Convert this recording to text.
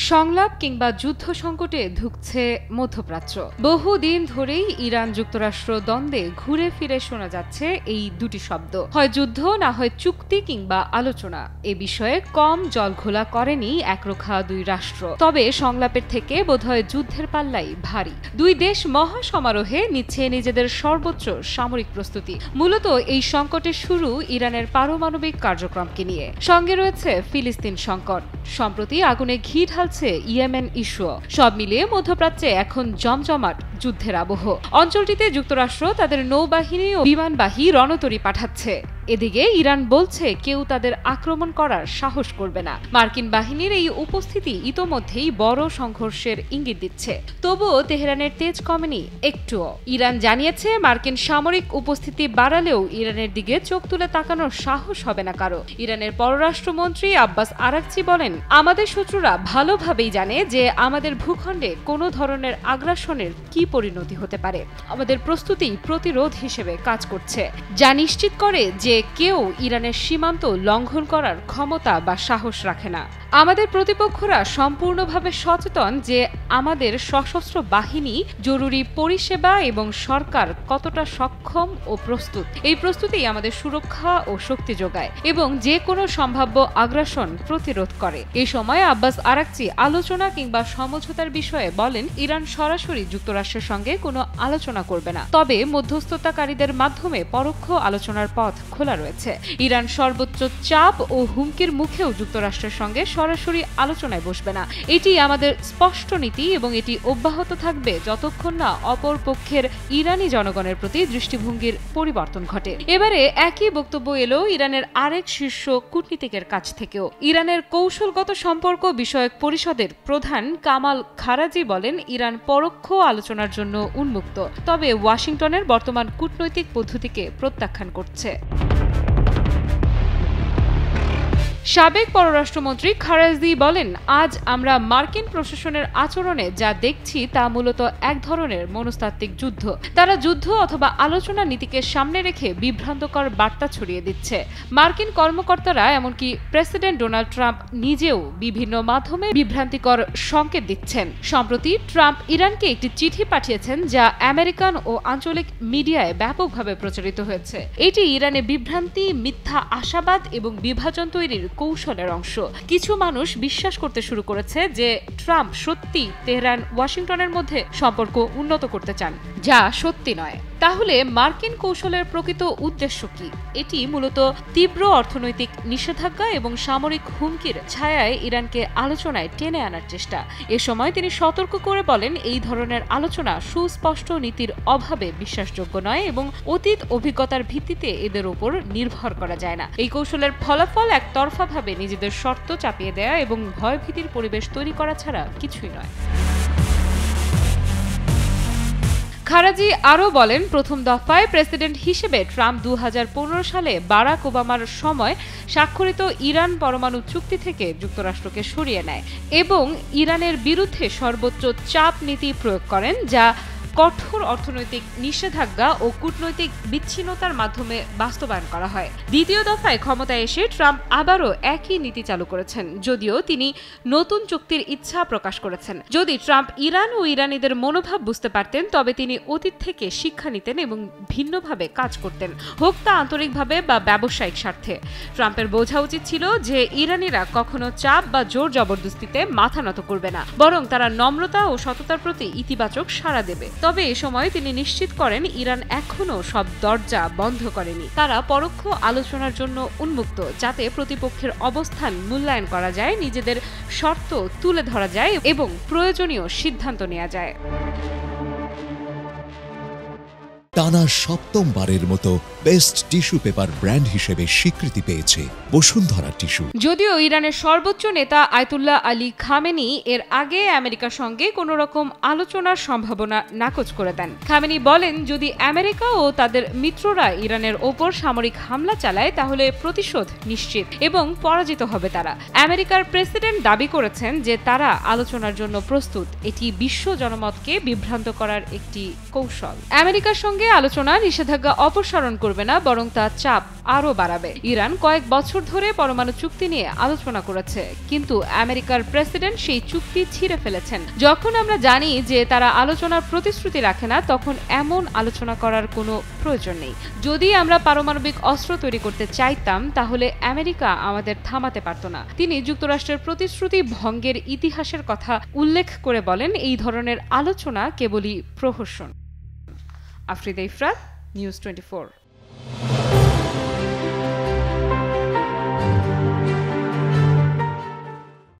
সংলাপ কিংবা যুদ্ধ সংকটে ধুঁকছে মধ্যপ্রাচ্য। বহুদিন ধরেই ইরান যুক্তরাষ্ট্র দ্বন্দ্বে ঘুরে ফিরে শোনা যাচ্ছে এই দুটি শব্দ, হয় যুদ্ধ না হয় চুক্তি কিংবা আলোচনা। এ বিষয়ে কম জলঘোলা করেনি একরোখা দুই রাষ্ট্র, তবে সংলাপের থেকে বোধহয় যুদ্ধের পাল্লাই ভারী। দুই দেশ মহাসমারোহে নিচ্ছে নিজেদের সর্বোচ্চ সামরিক প্রস্তুতি। মূলত এই সংকটের শুরু ইরানের পারমাণবিক কার্যক্রমকে নিয়ে, সঙ্গে রয়েছে ফিলিস্তিন সংকট, সম্প্রতি আগুনে ঘি ঢালছে ইয়েমেন ইস্যু। সব মিলিয়ে মধ্যপ্রাচ্যে এখন জমজমাট যুদ্ধের আবহ। অঞ্চলটিতে যুক্তরাষ্ট্র তাদের নৌবাহিনী ও বিমানবাহী রণতরী পাঠাচ্ছে। এদিকে ইরান বলছে কেউ তাদের আক্রমণ করার সাহস করবে না। মার্কিন বাহিনীর এই উপস্থিতি ইতোমধ্যেই বড় সংঘর্ষের ইঙ্গিত দিচ্ছে। তবুও তেহরানের তেজ কমেনি একটুও। ইরান জানিয়েছে মার্কিন সামরিক উপস্থিতি বাড়ালেও ইরানের দিকে চোখ তুলে তাকানোর সাহস হবে না কারো। ইরানের পররাষ্ট্রমন্ত্রী আব্বাস আরাকচি বলেন, আমাদের শত্রুরা ভালোভাবেই জানে যে আমাদের ভূখণ্ডে কোনো ধরনের আগ্রাসনের কি পরিণতি হতে পারে। আমাদের প্রস্তুতি প্রতিরোধ হিসেবে কাজ করছে, যা নিশ্চিত করে যে কেউ ইরানের সীমান্ত লঙ্ঘন করার ক্ষমতা বা সাহস রাখে না। আমাদের প্রতিপক্ষরা সম্পূর্ণভাবে সচেতন যে আমাদের সশস্ত্র বাহিনী, জরুরি পরিষেবা এবং সরকার কতটা সক্ষম ও প্রস্তুত। এই প্রস্তুতি আমাদের সুরক্ষা ও শক্তি যোগায় এবং যে কোনো সম্ভাব্য আগ্রাসন প্রতিরোধ করে। এই সময় আব্বাস আরাকচি আলোচনা কিংবা সমঝোতার বিষয়ে বলেন, ইরান সরাসরি যুক্তরাষ্ট্রের সঙ্গে কোনো আলোচনা করবে না, তবে মধ্যস্থতাকারীদের মাধ্যমে পরোক্ষ আলোচনার পথ খোলা রয়েছে। ইরান সর্বোচ্চ চাপ ও হুমকির মুখেও যুক্তরাষ্ট্রের সঙ্গে সরাসরি আলোচনায় বসবে না। এটি আমাদের স্পষ্ট নীতি এবং এটি অব্যাহত থাকবে যতক্ষণ না অপর পক্ষের ইরানি জনগণের প্রতি দৃষ্টিভঙ্গির পরিবর্তন ঘটে। এবারে একই বক্তব্য এলো ইরানের আরেক শীর্ষ কূটনীতিকের কাছ থেকেও। ইরানের কৌশলগত সম্পর্ক বিষয়ক পরিষদের প্রধান কামাল খারাজি বলেন, ইরান পরোক্ষ আলোচনার জন্য উন্মুক্ত, তবে ওয়াশিংটনের বর্তমান কূটনৈতিক পদ্ধতিকে প্রত্যাখ্যান করছে। সাবেক পররাষ্ট্রমন্ত্রী খারাজি বলেন, আজ আমরা মার্কিন প্রশাসনের আচরণে যা দেখছি তা মূলত এক ধরনের মনস্তাত্ত্বিক যুদ্ধ। তারা যুদ্ধ অথবা আলোচনা নীতিকে সামনে রেখে বিভ্রান্তকর বার্তা ছড়িয়ে দিচ্ছে। মার্কিন কর্মকর্তারা, এমনকি প্রেসিডেন্ট ডোনাল্ড ট্রাম্প নিজেও বিভিন্ন মাধ্যমে বিভ্রান্তিকর সংকেত দিচ্ছেন। সম্প্রতি ট্রাম্প ইরানকে একটি চিঠি পাঠিয়েছেন যা আমেরিকান ও আঞ্চলিক মিডিয়ায় ব্যাপকভাবে প্রচারিত হয়েছে। এটি ইরানে বিভ্রান্তি, মিথ্যা আশাবাদ এবং বিভাজন তৈরির কৌশলের অংশ। কিছু মানুষ বিশ্বাস করতে শুরু করেছে যে ট্রাম্প সত্যি তেহরান ওয়াশিংটনের মধ্যে সম্পর্ক উন্নত করতে চান, যা সত্যি নয়। তাহলে মার্কিন কৌশলের প্রকৃত উদ্দেশ্য কি? এটি মূলত তীব্র অর্থনৈতিক নিষেধাজ্ঞা এবং সামরিক হুমকির ছায়ায় ইরানকে আলোচনায় টেনে আনার চেষ্টা। এ সময় তিনি সতর্ক করে বলেন, এই ধরনের আলোচনা সুস্পষ্ট নীতির অভাবে বিশ্বাসযোগ্য নয় এবং অতীত অভিজ্ঞতার ভিত্তিতে এদের উপর নির্ভর করা যায় না। এই কৌশলের ফলাফল একতরফাভাবে নিজেদের শর্ত চাপিয়ে দেয়া এবং ভয়ভীতির পরিবেশ তৈরি করা ছাড়া কিছুই নয়। খারাজি আরও বলেন, প্রথম দফায় প্রেসিডেন্ট হিসেবে ট্রাম্প 2015 সালে বারাক ওবামার সময় স্বাক্ষরিত ইরান পরমাণু চুক্তি থেকে যুক্তরাষ্ট্রকে সরিয়ে নেয় এবং ইরানের বিরুদ্ধে সর্বোচ্চ চাপ নীতি প্রয়োগ করেন, যা কঠোর অর্থনৈতিক নিষেধাজ্ঞা ও কূটনৈতিক বিচ্ছিন্নতার মাধ্যমে বাস্তবায়ন করা হয়। দ্বিতীয় দফায় ক্ষমতায় এসে ট্রাম্প আবারও একই নীতি চালু করেছেন, যদিও তিনি নতুন চুক্তির ইচ্ছা প্রকাশ করেছেন। যদি ট্রাম্প ইরান ও ইরানিদের মনোভাব বুঝতে পারতেন, তবে তিনি অতীত থেকে শিক্ষা নিতেন এবং ভিন্নভাবে কাজ করতেন, হোক তা আন্তরিকভাবে বা ব্যবসায়িক স্বার্থে। ট্রাম্পের বোঝা উচিত ছিল যে ইরানিরা কখনো চাপ বা জোর জবরদস্তিতে মাথা নত করবে না, বরং তারা নম্রতা ও সততার প্রতি ইতিবাচক সাড়া দেবে। তবে এ সময় তিনি নিশ্চিত করেন, ইরান এখনও সব দরজা বন্ধ করেনি। তারা পরোক্ষ আলোচনার জন্য উন্মুক্ত, যাতে প্রতিপক্ষের অবস্থান মূল্যায়ন করা যায়, নিজেদের শর্ত তুলে ধরা যায় এবং প্রয়োজনীয় সিদ্ধান্ত নেওয়া যায়। টানা সপ্তমবারের মতো বেস্ট টিস্যু পেপার ব্র্যান্ড হিসেবে স্বীকৃতি পেয়েছে বসুন্ধরা টিস্যু। যদিও ইরানের সর্বোচ্চ নেতা আয়াতুল্লাহ আলী খামেনি এর আগে আমেরিকার সঙ্গে কোনো রকম আলোচনার সম্ভাবনা নাকচ করে দেন। খামেনি বলেন, যদি আমেরিকা ও তাদের মিত্ররা ইরানের ওপর সামরিক হামলা চালায় তাহলে প্রতিশোধ নিশ্চিত এবং পরাজিত হবে তারা। আমেরিকার প্রেসিডেন্ট দাবি করেছেন যে তারা আলোচনার জন্য প্রস্তুত। এটি বিশ্ব জনমতকে বিভ্রান্ত করার একটি কৌশল। আমেরিকার সঙ্গে আলোচনা নিষেধাজ্ঞা অপসারণ করবে না, বরং তা চাপ আরও বাড়াবে। ইরান কয়েক বছর ধরে পরমাণু চুক্তি নিয়ে আলোচনা করেছে, কিন্তু আমেরিকার প্রেসিডেন্ট সেই চুক্তি ছিঁড়ে ফেলেছেন। যখন আমরা জানি যে তারা আলোচনার প্রতিশ্রুতি রাখে না, তখন এমন আলোচনা করার কোনো প্রয়োজন নেই। যদি আমরা পারমাণবিক অস্ত্র তৈরি করতে চাইতাম, তাহলে আমেরিকা আমাদের থামাতে পারত না। তিনি যুক্তরাষ্ট্রের প্রতিশ্রুতি ভঙ্গের ইতিহাসের কথা উল্লেখ করে বলেন, এই ধরনের আলোচনা কেবলই প্রহসন। আফরিদা ইফরাত, নিউজ 24।